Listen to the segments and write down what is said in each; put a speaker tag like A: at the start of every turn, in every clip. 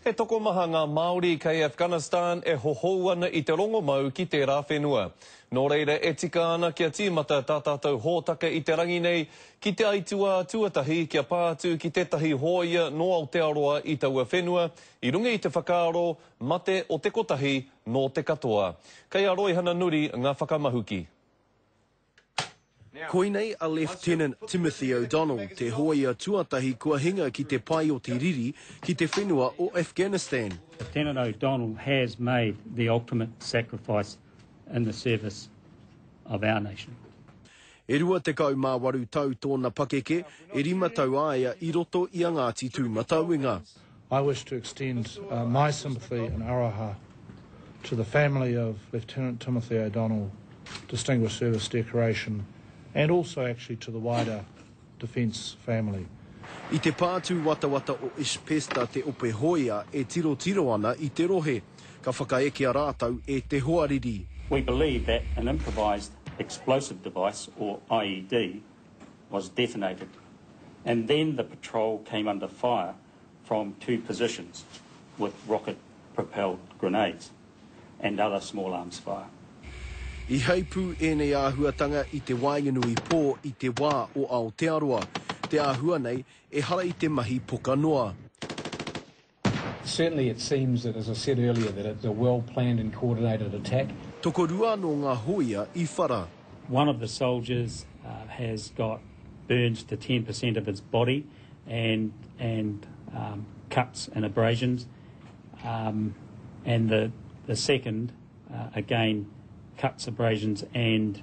A: E toko maha ngā Māori kei Afghanistan e hohou ana I te rongo mau ki te rā whenua. Nō reira e tika ana kia tīmata tā tātou hōtaka I te rangi nei ki te aitua tuatahi kia pātu ki tētahi hōia no Aotearoa I taua whenua I runga I te whakaaro mate o te kotahi no te katoa. Kei a roi hana nuri ngā whakamahuki.
B: Koinei a Lieutenant Timothy O'Donnell te hōia tuatahi kua hinga ki te pai o te riri ki te whenua o Afghanistan.
C: Lieutenant O'Donnell has made the ultimate sacrifice in the service of our nation.
B: E rua te kau mā waru tau tōna pakeke, e rima tau aia I roto I a Ngāti Tūmatauenga.
D: I wish to extend my sympathy and aroha to the family of Lieutenant Timothy O'Donnell, Distinguished Service Decoration, and also actually to the wider Defence family.
B: I te pātu watawata o Ispesta te ope hoia e tiro ana I te rohe, ka whakaeke a rātau e te hoariri.
C: We believe that an improvised explosive device, or IED, was detonated, and then the patrol came under fire from two positions with rocket-propelled grenades and other small arms fire.
B: I heipū ēnei āhuatanga I te wainganui pō I te wā o Aotearoa. Te āhua nei e hara I te mahi poka noa.
E: Certainly it seems that, as I said earlier, that it's a well-planned and coordinated attack.
B: Toko rua no ngā hoia I whara.
C: One of the soldiers has got burns to 10% of his body and cuts and abrasions. And the second, again, cuts, abrasions and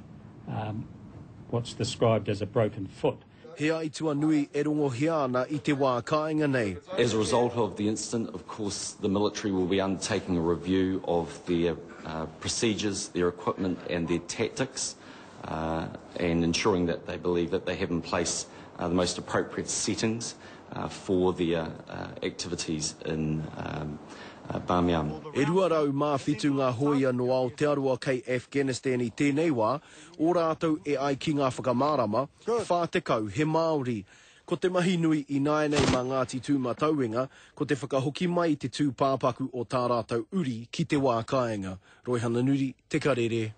C: what's described as a broken foot.
B: He aitua nui e rongo hea ana I te wā kāinga nei.
F: As a result of the incident, of course, the military will be undertaking a review of their procedures, their equipment and their tactics, and ensuring that they believe that they have in place the most appropriate settings for their activities in Bamiyan.
B: E rua rau mā whitu ngā hoia no Aotearoa kei Afghanistan I tēnei wā, o rātou e ai ki ngā whakamārama, whā te kau he Māori. Ko te mahi nui I naenei mā Ngāti Tūmatauenga, ko te whakahoki mai te tūpāpaku o tā rātou uri ki te wā kāinga. Roi hana nuri, te karere.